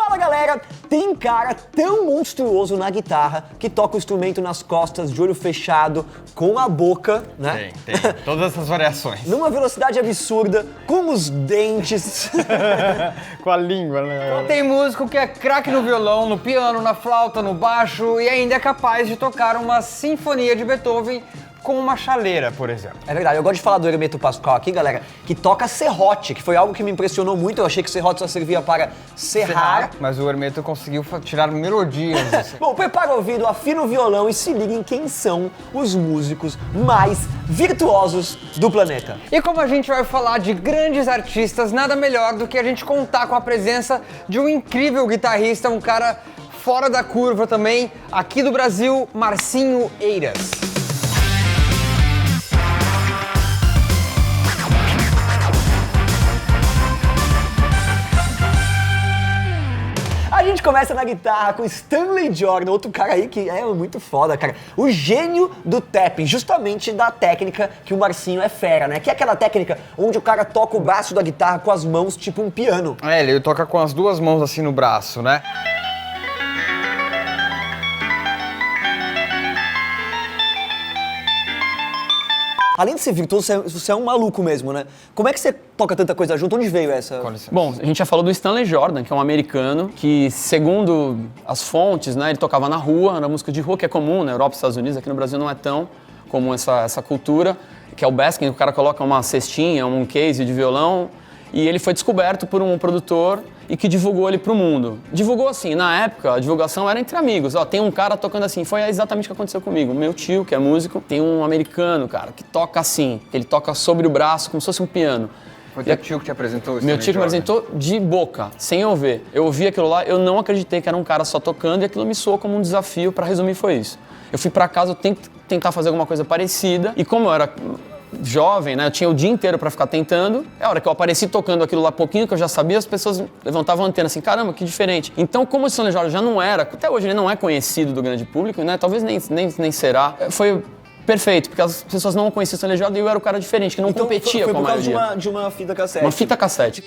Fala galera, tem cara tão monstruoso na guitarra que toca o instrumento nas costas, de olho fechado, com a boca, né? Tem. Todas essas variações. Numa velocidade absurda, com os dentes. Com a língua, né? Tem músico que é craque no violão, no piano, na flauta, no baixo e ainda é capaz de tocar uma sinfonia de Beethoven com uma chaleira, por exemplo. É verdade, eu gosto de falar do Hermeto Pascoal aqui, galera, que toca serrote, que foi algo que me impressionou muito. Eu achei que serrote só servia para serrar. Mas o Hermeto conseguiu tirar melodias. Assim. Bom, prepara o ouvido, afina o violão e se liguem quem são os músicos mais virtuosos do planeta. E como a gente vai falar de grandes artistas, nada melhor do que a gente contar com a presença de um incrível guitarrista, um cara fora da curva também, aqui do Brasil, Marcinho Eiras. A gente começa na guitarra com Stanley Jordan, outro cara aí que é muito foda, cara. O gênio do tapping, justamente da técnica que o Marcinho é fera, né? Que é aquela técnica onde o cara toca o braço da guitarra com as mãos, tipo um piano. É, ele toca com as duas mãos assim no braço, né? Além de ser virtuoso, você é um maluco mesmo, né? Como é que você toca tanta coisa junto? Onde veio essa? Bom, a gente já falou do Stanley Jordan, que é um americano que, segundo as fontes, né, ele tocava na rua, era música de rua, que é comum na Europa e Estados Unidos. Aqui no Brasil não é tão comum essa cultura, que é o basking, o cara coloca uma cestinha, um case de violão, e ele foi descoberto por um produtor e que divulgou ele pro mundo. Divulgou assim, na época, a divulgação era entre amigos. Ó, tem um cara tocando assim, foi exatamente o que aconteceu comigo. Meu tio, que é músico, tem um americano, cara, que toca assim. Ele toca sobre o braço, como se fosse um piano. Foi teu tio que te apresentou isso? Meu tio que me apresentou de boca, sem eu ver. Eu ouvi aquilo lá, eu não acreditei que era um cara só tocando e aquilo me soou como um desafio. Pra resumir, foi isso. Eu fui pra casa, eu tentar fazer alguma coisa parecida e como eu era jovem, né, eu tinha o dia inteiro pra ficar tentando. É a hora que eu apareci tocando aquilo lá pouquinho, que eu já sabia, as pessoas levantavam a antena assim, caramba, que diferente. Então, como o Stanley Jordan já não era, até hoje ele não é conhecido do grande público, né, talvez nem será, foi perfeito, porque as pessoas não conheciam o Stanley Jordan e eu era o cara diferente, que não competia com a maioria. Foi por causa de uma fita cassete. Uma fita cassete.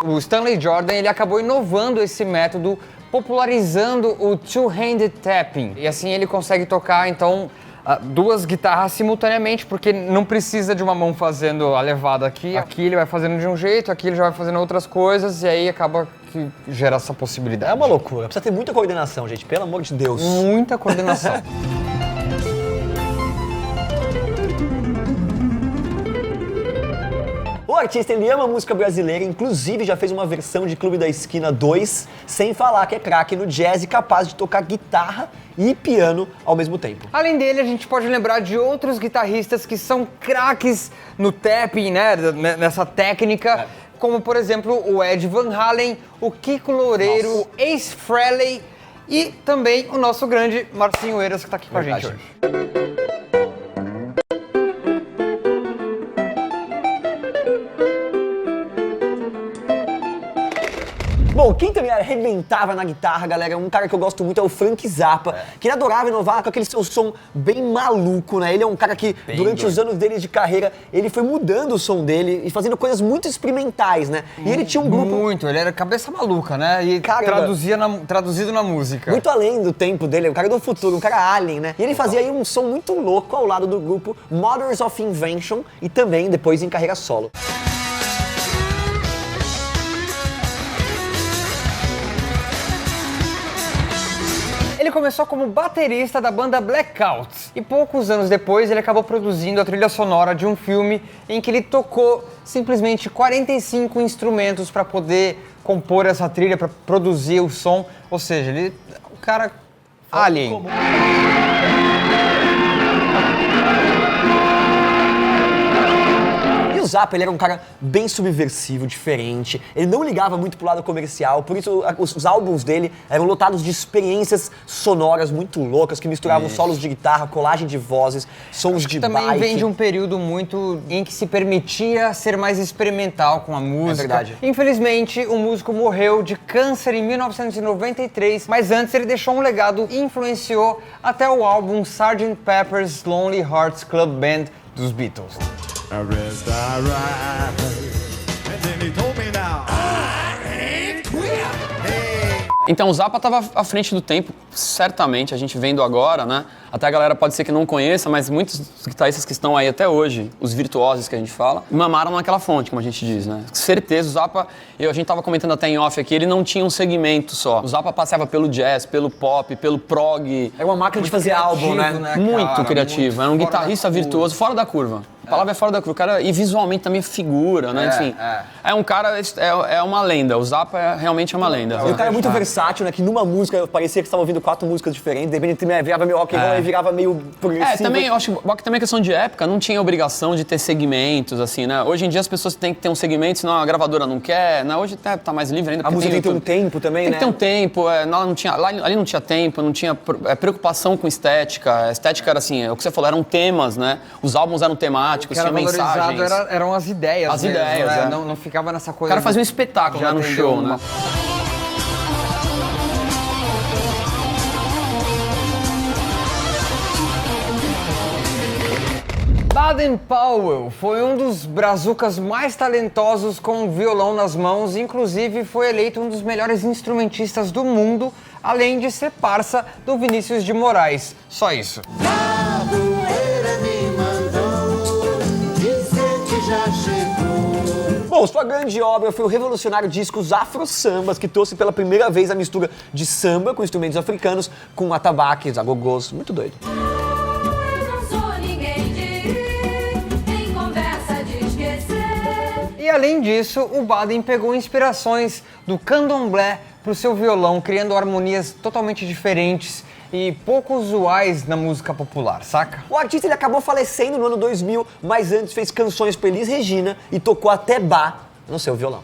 O Stanley Jordan, ele acabou inovando esse método, popularizando o two-handed tapping. E assim ele consegue tocar, então, duas guitarras simultaneamente, porque não precisa de uma mão fazendo a levada aqui. Aqui ele vai fazendo de um jeito, aqui ele já vai fazendo outras coisas, e aí acaba que gera essa possibilidade. É uma loucura, precisa ter muita coordenação, gente, pelo amor de Deus. Muita coordenação. O artista, ele ama a música brasileira, inclusive já fez uma versão de Clube da Esquina 2, sem falar que é craque no jazz e capaz de tocar guitarra e piano ao mesmo tempo. Além dele, a gente pode lembrar de outros guitarristas que são craques no tapping, né, nessa técnica, como por exemplo o Ed Van Halen, o Kiko Loureiro, o Ace Frehley e também o nosso grande Marcinho Eiras, que tá aqui com a gente hoje. Bom, quem também arrebentava na guitarra, galera, um cara que eu gosto muito é o Frank Zappa, que ele adorava inovar com aquele seu som bem maluco, né? Ele é um cara que, durante os anos dele de carreira, ele foi mudando o som dele e fazendo coisas muito experimentais, né? E ele tinha um grupo... Muito, ele era cabeça maluca, né? E traduzido na música. Muito além do tempo dele, um cara do futuro, um cara alien, né? E ele fazia aí um som muito louco ao lado do grupo Mothers of Invention e também depois em carreira solo. Ele começou como baterista da banda Blackout e poucos anos depois ele acabou produzindo a trilha sonora de um filme em que ele tocou simplesmente 45 instrumentos para poder compor essa trilha, para produzir o som, ou seja, ele é um cara alien. O Zappa, ele era um cara bem subversivo, diferente, ele não ligava muito pro lado comercial, por isso os álbuns dele eram lotados de experiências sonoras muito loucas, que misturavam solos de guitarra, colagem de vozes, sons de bike. Também vem de um período muito em que se permitia ser mais experimental com a música. É verdade. Infelizmente, o músico morreu de câncer em 1993, mas antes ele deixou um legado e influenciou até o álbum Sgt. Pepper's Lonely Hearts Club Band dos Beatles. Arrest I ride. And then he told me now, I ain't quit. Hey. Então o Zappa estava à frente do tempo, certamente, a gente vendo agora, né? Até a galera pode ser que não conheça, mas muitos guitarristas que estão aí até hoje, os virtuosos que a gente fala, mamaram naquela fonte, como a gente diz, né? Certeza, o Zappa, a gente tava comentando até em off aqui, ele não tinha um segmento só. O Zappa passava pelo jazz, pelo pop, pelo prog. É uma máquina de fazer álbum, né? Muito criativo, era um guitarrista virtuoso, fora da curva. A palavra é fora da curva, o cara, e visualmente também figura, né? Enfim, é um cara, é uma lenda, o Zappa realmente é uma lenda. E o cara é muito versátil, né? Que numa música parecia que você estava ouvindo 4 músicas diferentes, de repente virava meio rock and roll e virava meio progressivo. Também, eu acho que rock também é questão de época, não tinha obrigação de ter segmentos, assim, né? Hoje em dia as pessoas têm que ter um segmento, senão a gravadora não quer, né? Hoje tá mais livre ainda. A música tem que ter um tempo também, né? Tem que ter um tempo, ali não tinha tempo, não tinha preocupação com estética. A estética era assim, é o que você falou, eram temas, né? Os álbuns eram temáticos, tinha mensagens. Eram as ideias. As mesmo, ideias, né? é. Não ficava nessa coisa. O cara fazia um espetáculo já no show, né? Baden-Powell foi um dos brazucas mais talentosos com um violão nas mãos, inclusive foi eleito um dos melhores instrumentistas do mundo, além de ser parça do Vinícius de Moraes. Só isso. Bom, sua grande obra foi o revolucionário disco Os Afro Sambas, que trouxe pela primeira vez a mistura de samba com instrumentos africanos, com atabaques, agogôs, muito doido. E além disso, o Baden pegou inspirações do candomblé para o seu violão, criando harmonias totalmente diferentes e pouco usuais na música popular, saca? O artista ele acabou falecendo no ano 2000, mas antes fez canções para Elis Regina e tocou até Bach no seu violão.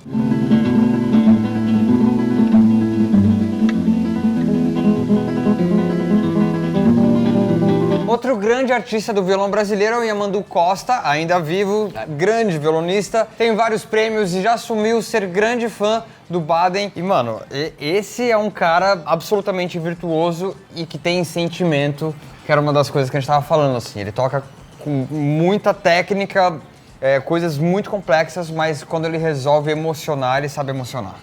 Outro grande artista do violão brasileiro é o Yamandu Costa, ainda vivo, grande violonista, tem vários prêmios e já assumiu ser grande fã do Baden. E, mano, esse é um cara absolutamente virtuoso e que tem sentimento, que era uma das coisas que a gente tava falando, assim. Ele toca com muita técnica, coisas muito complexas, mas quando ele resolve emocionar, ele sabe emocionar.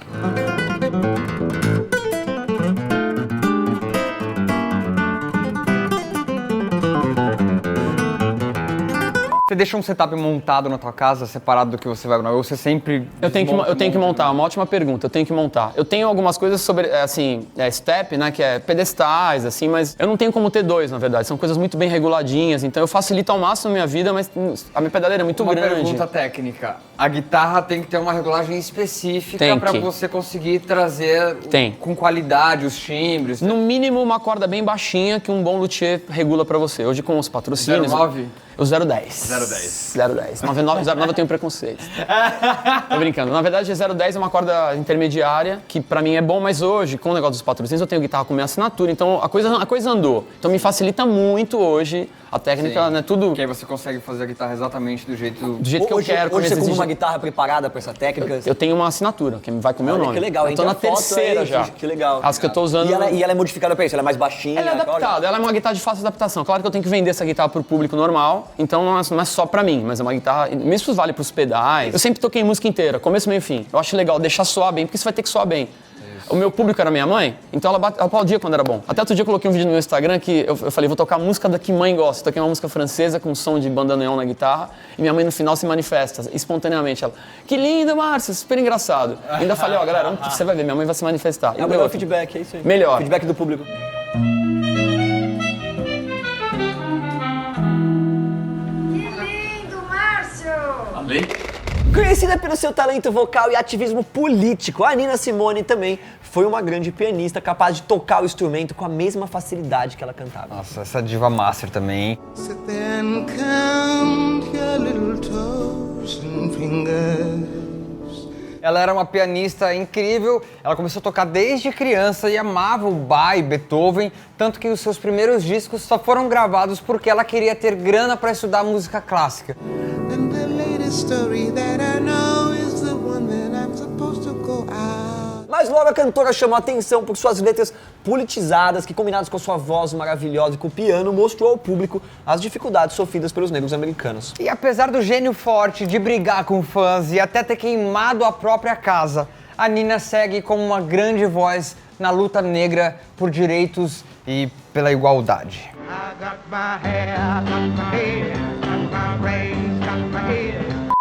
Você deixa um setup montado na tua casa, separado do que você vai... Ou você sempre... Eu tenho que montar, uma ótima pergunta, eu tenho que montar. Eu tenho algumas coisas sobre, assim, step, né, que é pedestais, assim, mas eu não tenho como ter dois, na verdade. São coisas muito bem reguladinhas, então eu facilito ao máximo a minha vida, mas a minha pedaleira é muito grande. Uma pergunta técnica. A guitarra tem que ter uma regulagem específica para você conseguir trazer com qualidade os timbres. No mínimo uma corda bem baixinha que um bom luthier regula para você. Hoje com os patrocínios... 09? O 010. 010. 09 eu tenho preconceito. Tô brincando. Na verdade, 010 é uma corda intermediária, que pra mim é bom, mas hoje, com o negócio dos patrocínios, eu tenho guitarra com minha assinatura, então a coisa andou. Então me facilita muito hoje a técnica, né, tudo... Que aí você consegue fazer a guitarra exatamente do jeito que eu quero. Hoje você compra uma guitarra preparada pra essa técnica? Eu tenho uma assinatura, que vai com o meu nome. Que legal. Eu tô na terceira já. Que legal. As que eu tô usando... E ela é modificada pra isso? Ela é mais baixinha? Ela é adaptada, ela é uma guitarra de fácil adaptação. Claro que eu tenho que vender essa guitarra pro público normal, então não é só pra mim, mas é uma guitarra... Isso vale pros pedais. Eu sempre toquei música inteira, começo, meio e fim. Eu acho legal deixar soar bem, porque isso vai ter que soar bem. O meu público era minha mãe, então ela aplaudia quando era bom. Até outro dia eu coloquei um vídeo no meu Instagram que eu falei, vou tocar a música da que mãe gosta. Eu toquei uma música francesa com som de banda neon na guitarra e minha mãe no final se manifesta espontaneamente. Ela, que lindo, Márcio, super engraçado. Ainda falei, ó, galera, você vai ver, minha mãe vai se manifestar. É o melhor feedback, é isso aí. Melhor. Feedback do público. Conhecida pelo seu talento vocal e ativismo político, a Nina Simone também foi uma grande pianista capaz de tocar o instrumento com a mesma facilidade que ela cantava. Nossa, essa diva master também. Sit there and count your little toes and fingers. Ela era uma pianista incrível, ela começou a tocar desde criança e amava o Bach e Beethoven, tanto que os seus primeiros discos só foram gravados porque ela queria ter grana para estudar música clássica. And the latest story that I know is the one that I'm supposed to go out. Mas logo a cantora chamou a atenção por suas letras politizadas, que combinadas com a sua voz maravilhosa e com o piano, mostrou ao público as dificuldades sofridas pelos negros americanos. E apesar do gênio forte de brigar com fãs e até ter queimado a própria casa, a Nina segue como uma grande voz na luta negra por direitos e pela igualdade.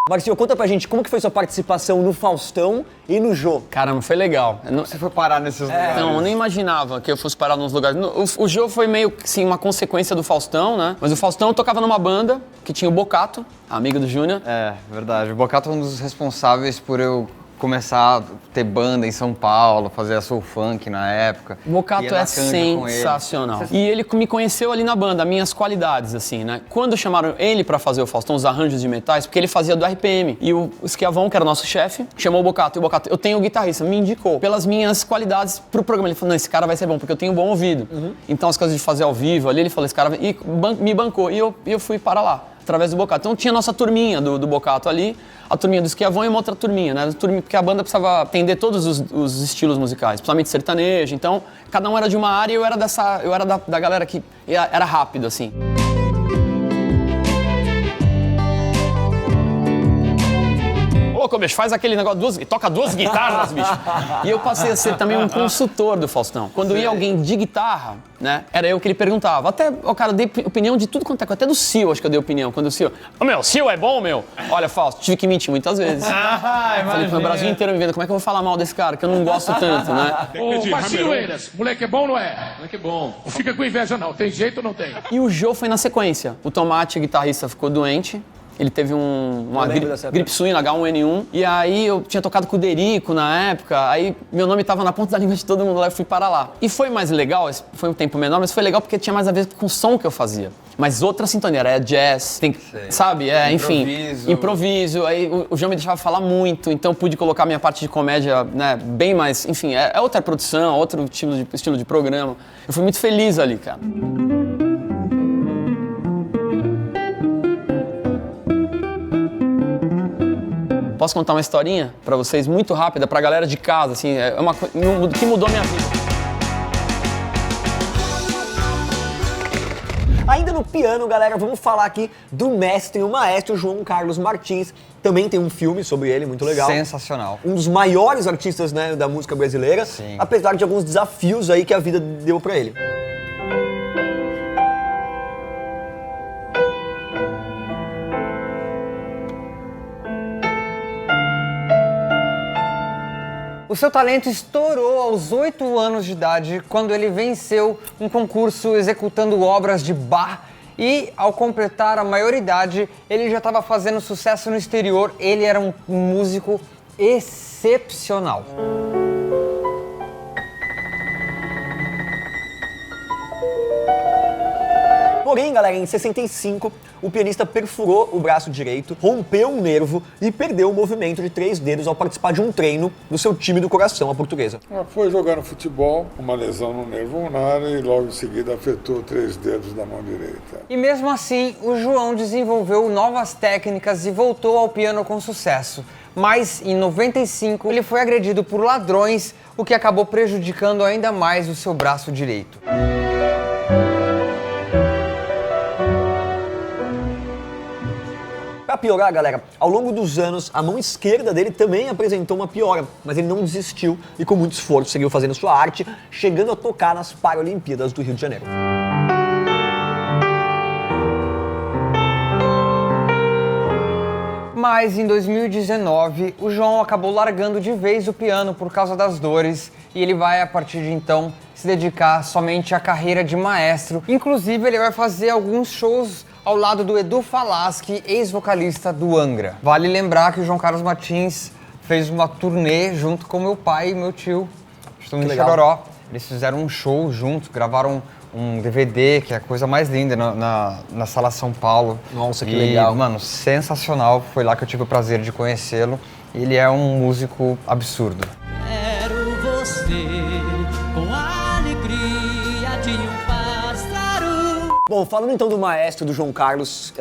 Marcinho, conta pra gente como que foi sua participação no Faustão e no Jô. Caramba, foi legal. Você foi parar nesses lugares? Não, eu nem imaginava que eu fosse parar nos lugares. O Jô foi meio que sim, uma consequência do Faustão, né? Mas o Faustão tocava numa banda que tinha o Bocato, amigo do Júnior. É, verdade. O Bocato é um dos responsáveis por eu começar a ter banda em São Paulo, fazer a soul funk na época. O Bocato Ia na é Cândido com ele. sensacional. E ele me conheceu ali na banda, minhas qualidades, assim, né? Quando chamaram ele pra fazer o Faustão, os arranjos de metais, porque ele fazia do RPM. E o Schiavon, que era o nosso chefe, chamou o Bocato. E o Bocato, eu tenho o guitarrista, me indicou pelas minhas qualidades pro programa. Ele falou, não, esse cara vai ser bom, porque eu tenho um bom ouvido. Então as coisas de fazer ao vivo ali, ele falou, esse cara... E me bancou. E eu fui para lá, através do Bocato. Então tinha a nossa turminha do Bocato ali, a turminha do Schiavon e uma outra turminha, né? Porque a banda precisava atender todos os estilos musicais, principalmente sertanejo. Então, cada um era de uma área e eu era da galera que era rápido, assim. Ô, louco, bicho, faz aquele negócio, toca duas guitarras, bicho. E eu passei a ser também um consultor do Faustão. Quando ia alguém de guitarra, né, era eu que ele perguntava. Até, cara, eu dei opinião de tudo quanto é coisa. Até do Sil, acho que eu dei opinião. Quando o Sil... o Sil é bom, meu? Olha, Fausto, tive que mentir muitas vezes. Falei pro Brasil inteiro me vendo, como é que eu vou falar mal desse cara, que eu não gosto tanto, né? Ô, Marcinho Eiras, moleque é bom ou não é? Moleque é bom. Não fica com inveja não, tem jeito ou não tem? E o Jô foi na sequência. O Tomate, guitarrista, ficou doente. Ele teve uma gripe suína, H1N1. E aí eu tinha tocado com o Derico na época. Aí meu nome tava na ponta da língua de todo mundo lá e eu fui para lá. E foi mais legal, foi um tempo menor, mas foi legal porque tinha mais a ver com o som que eu fazia. Mas outra sintonia, era jazz, sabe? Enfim, improviso. Aí o João me deixava falar muito, então eu pude colocar minha parte de comédia, né, bem mais... Enfim, é outra produção, outro estilo de programa. Eu fui muito feliz ali, cara. Posso contar uma historinha pra vocês, muito rápida, pra galera de casa, assim, é uma coisa que mudou minha vida. Ainda no piano, galera, vamos falar aqui do mestre, o maestro João Carlos Martins. Também tem um filme sobre ele, muito legal. Sensacional. Um dos maiores artistas, né, da música brasileira, Sim. Apesar de alguns desafios aí que a vida deu pra ele. O seu talento estourou aos 8 anos de idade, quando ele venceu um concurso executando obras de Bach. E, ao completar a maioridade, ele já estava fazendo sucesso no exterior. Ele era um músico excepcional. Porém, galera, em 65, o pianista perfurou o braço direito, rompeu um nervo e perdeu o movimento de 3 dedos ao participar de um treino do seu time do coração, a Portuguesa. Foi jogar no futebol, uma lesão no nervo ulnar e logo em seguida afetou 3 dedos da mão direita. E mesmo assim, o João desenvolveu novas técnicas e voltou ao piano com sucesso. Mas, em 95, ele foi agredido por ladrões, o que acabou prejudicando ainda mais o seu braço direito. Pra piorar, galera, ao longo dos anos, a mão esquerda dele também apresentou uma piora, mas ele não desistiu e com muito esforço seguiu fazendo sua arte, chegando a tocar nas Paralimpíadas do Rio de Janeiro. Mas em 2019, o João acabou largando de vez o piano por causa das dores e ele vai, a partir de então, se dedicar somente à carreira de maestro. Inclusive, ele vai fazer alguns shows ao lado do Edu Falaschi, ex-vocalista do Angra. Vale lembrar que o João Carlos Martins fez uma turnê junto com meu pai e meu tio, estão em Chororó. Eles fizeram um show juntos, gravaram um DVD, que é a coisa mais linda, na Sala São Paulo. Nossa, que legal. Mano, sensacional. Foi lá que eu tive o prazer de conhecê-lo. Ele é um músico absurdo. Quero você com a alegria de um pássaro. Bom, falando então do maestro, do João Carlos,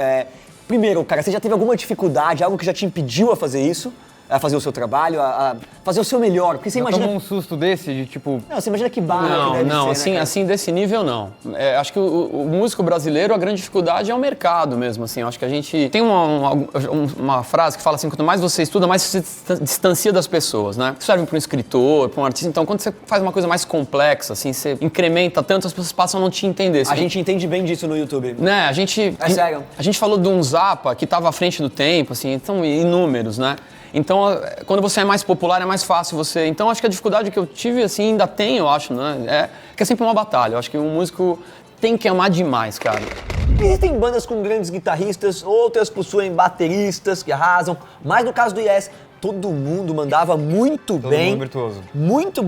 primeiro, cara, você já teve alguma dificuldade, algo que já te impediu a fazer isso? a fazer o seu trabalho, a fazer o seu melhor. Porque você imagina... Tomou um susto desse, de tipo... Não, você imagina que barra que deve Não, ser, assim, né, cara? assim desse nível não. Acho que o músico brasileiro, a grande dificuldade é o mercado mesmo, assim. Acho que a gente tem uma frase que fala assim, quanto mais você estuda, mais você se distancia das pessoas, né? Isso serve para um escritor, para um artista. Então, quando você faz uma coisa mais complexa, assim, você incrementa tanto, as pessoas passam a não te entender. A gente entende bem disso no YouTube. Né, a gente... É sério. A gente falou de um Zappa que estava à frente do tempo, assim, então, inúmeros, né? Então, quando você é mais popular, é mais fácil você... Então, acho que a dificuldade que eu tive, assim, ainda tenho, eu acho, né? Que é sempre uma batalha. Eu acho que um músico tem que amar demais, cara. Existem bandas com grandes guitarristas, outras possuem bateristas que arrasam, mas no caso do Yes, todo mundo mandava muito bem. mundo virtuoso. Muito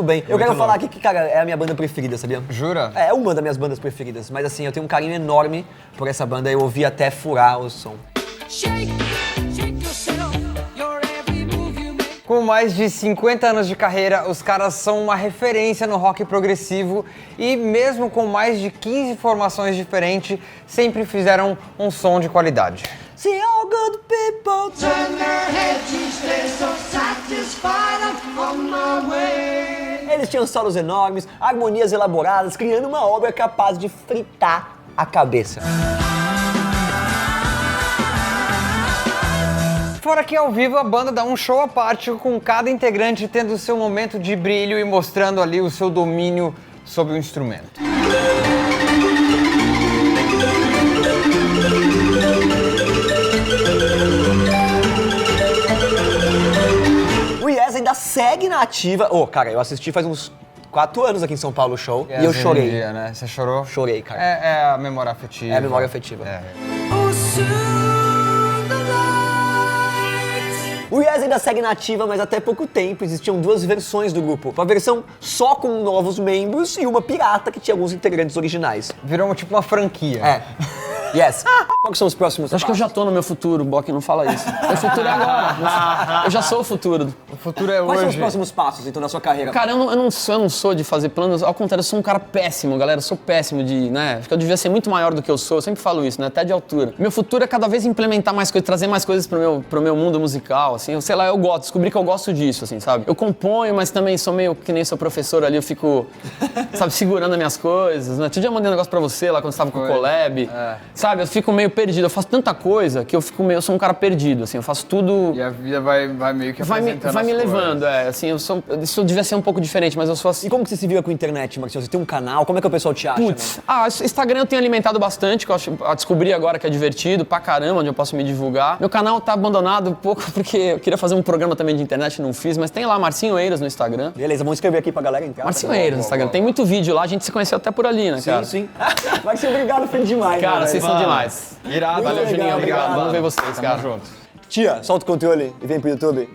bem. Eu quero falar aqui que, cara, é a minha banda preferida, sabia? Jura? É uma das minhas bandas preferidas, mas assim, eu tenho um carinho enorme por essa banda, eu ouvi até furar o som. Shake, shake yourself, your every move you make. Com mais de 50 anos de carreira, os caras são uma referência no rock progressivo e mesmo com mais de 15 formações diferentes, sempre fizeram um som de qualidade. See all good people Turn their heads each day so satisfied I'm on my way. Eles tinham solos enormes, harmonias elaboradas, criando uma obra capaz de fritar a cabeça. Fora que ao vivo a banda dá um show à parte, com cada integrante tendo seu momento de brilho e mostrando ali o seu domínio sobre o instrumento. O Yes ainda segue na ativa. Cara, eu assisti faz uns 4 anos aqui em São Paulo o show e eu chorei. Dia, né? Você chorou? Chorei, cara. É a memória afetiva. É a memória afetiva. Oh, soon the light. O Yes ainda segue na ativa, mas até pouco tempo existiam 2 versões do grupo. Uma versão só com novos membros e uma pirata que tinha alguns integrantes originais. Virou tipo uma franquia. É. Yes. Quais são os próximos Acho que eu já tô no meu futuro, Bock, não fala isso. Meu futuro é agora. Eu já sou o futuro. O futuro é Quais são os hoje. próximos passos, então, na sua carreira? Cara, eu não sou de fazer planos, ao contrário, eu sou um cara péssimo, galera, eu sou péssimo de, né, acho que eu devia ser muito maior do que eu sou, eu sempre falo isso, né, até de altura. Meu futuro é cada vez implementar mais coisas, trazer mais coisas pro meu mundo musical, assim, eu sei lá, eu gosto, descobri que eu gosto disso, assim, sabe? Eu componho, mas também sou meio que nem sou professor ali, eu fico, sabe, segurando as minhas coisas, né, outro dia eu mandei um negócio pra você lá quando você tava com o Collab, sabe, eu fico meio perdido, eu faço tanta coisa que eu sou um cara perdido, assim, eu faço tudo... E a vida vai meio que Vai me apresentando as levando, assim, isso devia ser um pouco diferente, mas eu sou assim. E como que você se viu com a internet, Marcinho? Você tem um canal? Como é que o pessoal te acha? Putz, Instagram eu tenho alimentado bastante, que eu descobri agora que é divertido pra caramba, onde eu posso me divulgar. Meu canal tá abandonado um pouco porque eu queria fazer um programa também de internet e não fiz, mas tem lá Marcinho Eiras no Instagram. Beleza, vamos escrever aqui pra galera entrar. Marcinho Eiras no Instagram, tem muito vídeo lá, a gente se conheceu até por ali, né, cara? Sim. Marcinho, obrigado, foi demais. Cara, né, vocês velho? são demais. Irado. Valeu, legal, Juninho, obrigado. obrigado. Vamos ver vocês, cara. Junto. Tia, solta o controle e vem pro YouTube.